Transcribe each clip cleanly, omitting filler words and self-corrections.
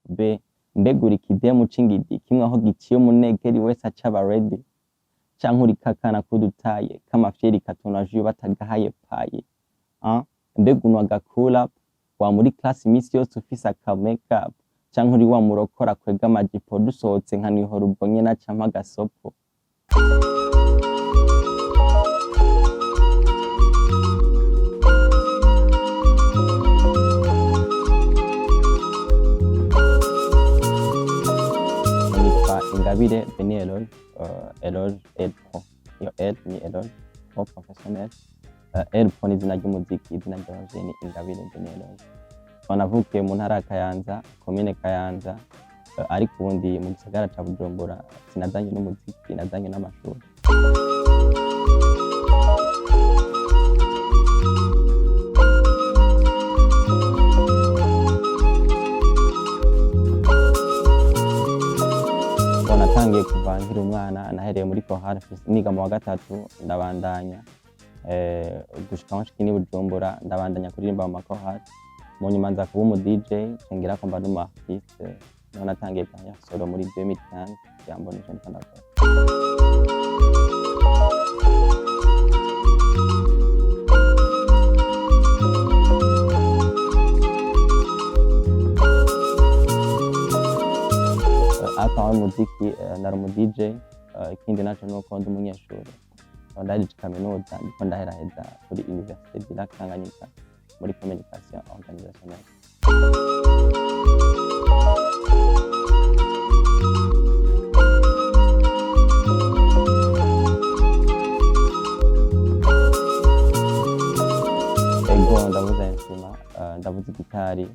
B mbega uri kidemu c'ingidi kimwe aho giciye umunegeri wese aca aba ready canke uri kakana kudutaye k'amafyeri katonaje batagahaye paye mbega unwa gakura wa muri class imisi yose ufise aka makeup canke uri wa murokora kwega amajipo dusohotse nka nihora ubonye na campa agasopo. Ingabire Beni Eloge Pro. Iyo L ni Eloge Pro Professionnel. L Pro ni izina ry'umuziki, izina ryanje ni Ingabire Beni Eloge. Navukiye mu ntara ya Kayanza, komine Kayanza, ariko ubundi mu gisagara ca Bujumbura sinazanye n'umuziki, nazanye n'amashuri. Natangiye kuva nkiri umwana, nahereye muri Kohara niga mu wa gatatu ndabandanya gushika aho nshika i Bujumbura ndabandanya kuririmba mu makohara, mu nyuma nza kuba umu DJ ngira ko mba n'umu artiste, niho natangiye kanya solo muri 2015 yamboneje ndakora. Akaba umuziki nari umu DJ, ikindi naco nuko ndi umunyeshuri ndahije kaminuza ndiko ndaheraheza kuri Université du Lac Tanganyika muri communication organisationnelle. Ego ndavuza insima, ndavuza gitari,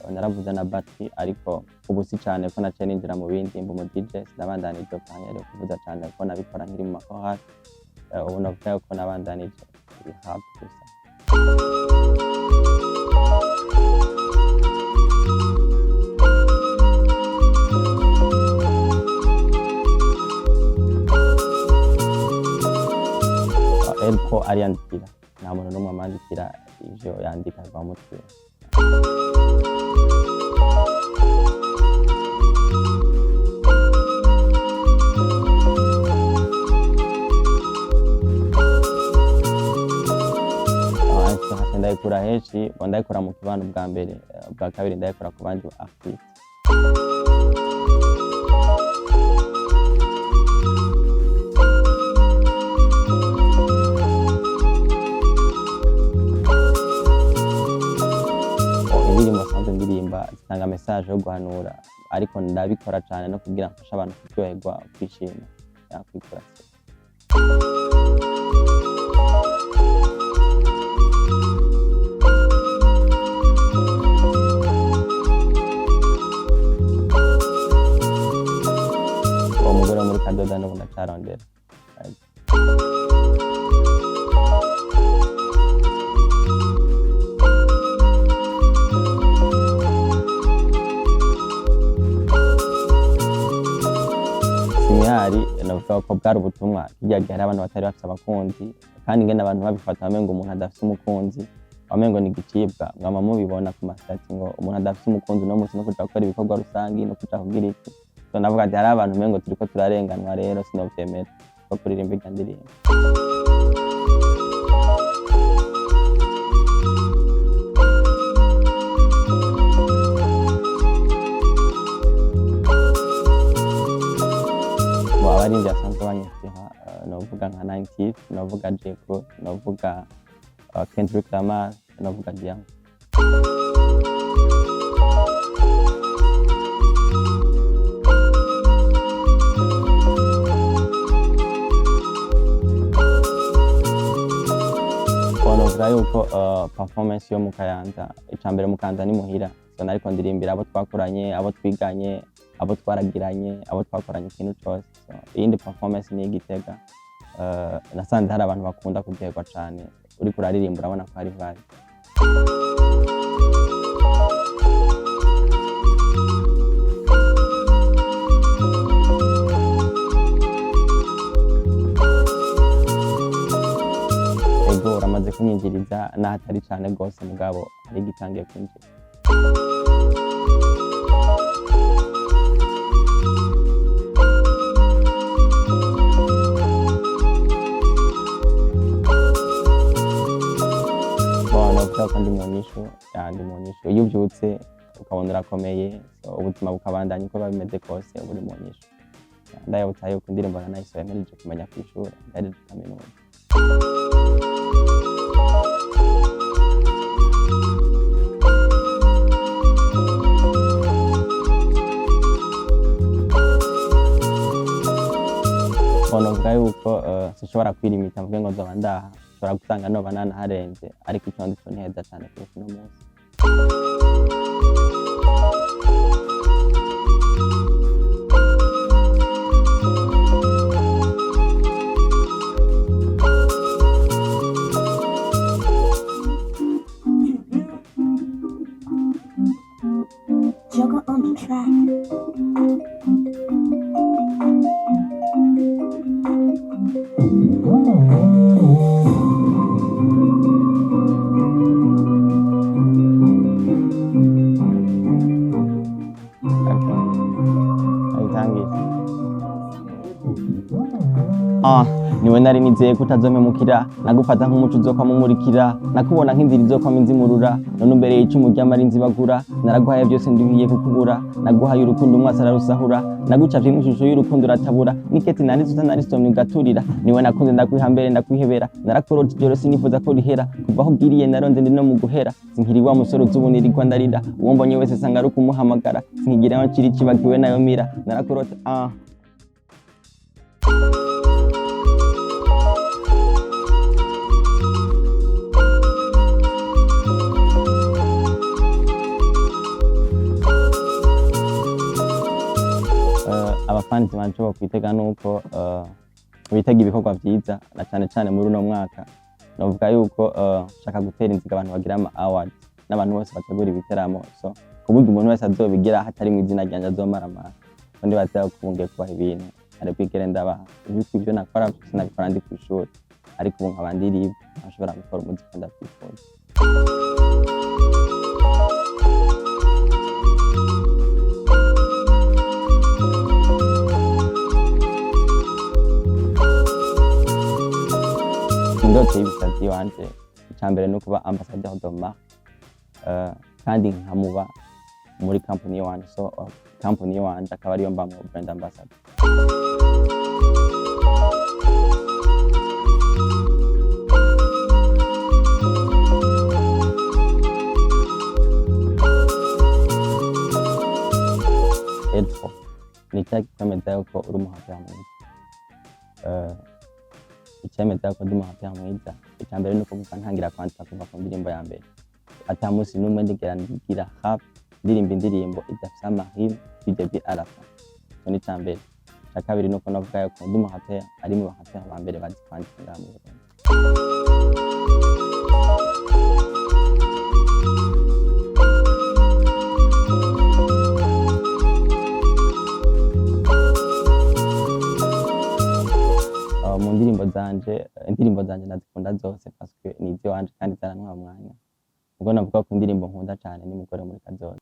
naravuza na batterie, ariko ubu si cane ko naciye ninjira mu bindi mbu mu DJ sinabandanije kwanya kuvuza cane ko nabikora nkiri mu makohara. Ubu navuga ko nabandanije rehab gusa. Elko ariyandikira, nta muntu n'umwe amandikira ivyo yandika kwa mutwe. Ndayikura henshi, ndayikora mu kibano bwa mbere, bwa kabiri ndayikora ku bandi artiste. Indirimbo sanzwe ndirimba zitanga message yo guhanura, ariko ndabikora cane no kugira mfasha abantu kuryoherwa, kwishima, kwikura. Umugore muri Kadoda n'ubu ndacarondera. Sinyari navuga ko bwari ubutumwa hirya gihe hari abantu batari bafite abakunzi, kandi ngene abantu babifata bamengo umuntu adafite umukunzi, bamengo ni igicibwa, mwama mubibona ku masitati ngo umuntu adafite umukunzi no munsi no kuja gukora ibikorwa rusangi no kuja kugira iki. So navuga ati hari abantu umengo turiko turarenganwa, rero sinovyemera ko kuririmba irya ndirimbo. Abarinzi basanzwe banyisiha, novuga nka 90, novuga Jeko, novuga Kendrick Lamar, novuga Diamond. Novuga yuko performance yo mu Kayanza, icambere mu Kayanza ni muhira, so nariko ndirimbira abo twakoranye, abo twiganye, abo twaragiranye, abo twakoranye ikintu cose. Iyindi performance ni Gitega, nasanze hari abantu bakunda kuryoherwa cane, uriko uraririmba urabona ko hari vibe. Ego uramaze kunyinjiriza n'ahatari cane gose, mugabo hari gitangiye kwinjira. wavutse ukabona urakomeye, so ubuzima bukabandanya uko biba bimeze kose buri mu nyishu. Ndayibutsa yuko indirimbo nanayisohoye mpejeje kumenya kw'ishure ndahejeje kaminuza. Novuga yuko sinshobora kwirimita mvuge ngo nzoba ndaha, nshobora gusanga noba nanaharenze ariko ico ndico ni heza cane kurusha uno munsi. Juggle on the track. Niwe nari nizeye ko utazompemukira, nagufata nk'umuco uzokwamumurikira, nakubona nk'inzira izokwama inzimurura, none umbereye icumu ry'amara inzibagura, naraguhaye byose ndibiye kukubura, naguhaye urukundo umwasi ararusahura, nagucafye nk'ishusho y'urukundo uratabura, n'iketi nanditse utanarisomye ugaturira, niwe nakunze ndakwihambere ndakwihebera, narakorota ijoro sinifuza ko rihera, kuva aho ugiriye naronze ndi no mu guhera, sinkiri wa musore uzubu nirirwa ndarira, uwo mbonye wese sanga ari ukumuhamagara, sinkigira aho ncira icibagiwe nayo mira, narakorota abafanzi banje bokwitega nuko bitega ibikorwa vyiza na cane cane muri uno mwaka. Novuga yuko nshaka gutera inziga abantu bagira ama awards n'abantu bose bategura ibiteramo, so kuburyo umuntu wese azobigira hatari mu izina ryanje azomaramara, kandi baza kubungiye kubaha ibintu ari bwigere ndabaha ibyo nakora sinabikora ndi kw'ishuri, ariko ubu nkaba ndi libre ntashobora gukora umuziki ndavyifuza. Indoto y'ibisazi wanje icambere no kuba ambassadeur de marque, kandi nkamuba muri company wanje, so company wanje akaba ariyo mbamwe brand ambassador. Edfo nitaki kwemeza yuko uri umuhapera mwiza, icemeza yuko ndi umuhapera mwiza icambere nuko kuva ntangira kwandika kuva ku ndirimbo ya mbere ata musi n'umwe ndigera ndigira rap ndirimba indirimbo idafise amahime du début à la fin, ico ni icambere. Ica kabiri nuko navuga yuko ndi umuhapera ari mu bahapera ba mbere bazi kwandika ngaha mu Burundi. Mu indirimbo zanje ndazikunda zose parce que ni iziwanje kandi zarantwara umwanya, ubwo navuga ko indirimbo nkunda cane ni Mugore muri kazoza.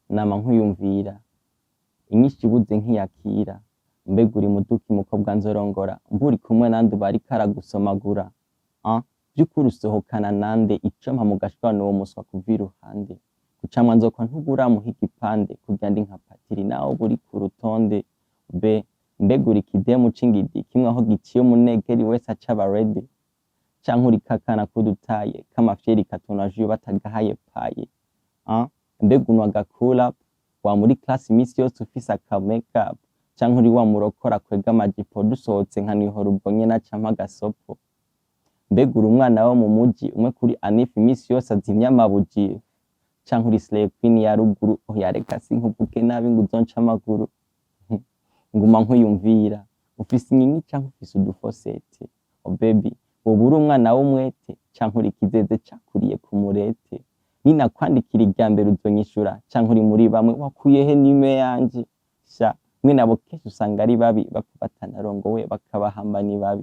Nama nkuyumvira inyinshi ibuze nkiyakira, mbega uri muduki mukobwa nzorongora, mburi kumwe nande bari karagusomagura, vy'ukuri usohokana nande icampa mu gashwano uwo muswa kuva iruhande, gucamwa nzokwa ntuburamuha igipande, kurya ndi nka patiri nawe buri ku rutonde, mbega uri kidemu c'ingidi kimwe aho giciye umunegeri wese acaba ready, canke uri kakana kudutaye k'amafyeri katonaje iyo batagahaye paye, mbega unwa gakura wa muri class imisi yose ufise aka makeup, canke uri wa murokora kwega amajipo dusohotse nka nihora ubonye nacampa agasopo, mbega uri umwana wo mu muji umwe kuri Anif imisi yose azimya amabuji, canke uri slay queen ya ruguru yareka sinkuvuge nabi ngo uzonca amaguru, nguma nkuyumvira ufise inkingi canke ufise udufosete, baby wowe uri umwana w'umwete canke uri kizeze cakuriye ku murete, ninakwandikira irya mbere uzonyishura canke uri muri bamwe wakuyehe nime yanje, sha mwe nabo kenshi usanga ari babi bapfa batanarongowe bakabahamba ni babi,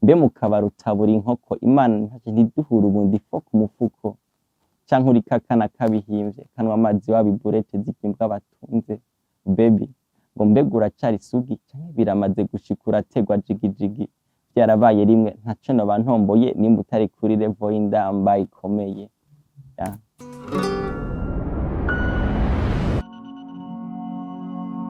mbe mukabara utabura inkoko Imana ntaje ntiduhura ubundi fo ku mufuko, canke uri kakana kabihimvye kanwa amazi wabiburete zikimbwa batunze, baby ngo mbega uracari sugi canke biramaze gushika urategwa jigijigi, vyarabaye rimwe ntaco noba ntomboye nimba utari kuri level y'indamba ikomeye.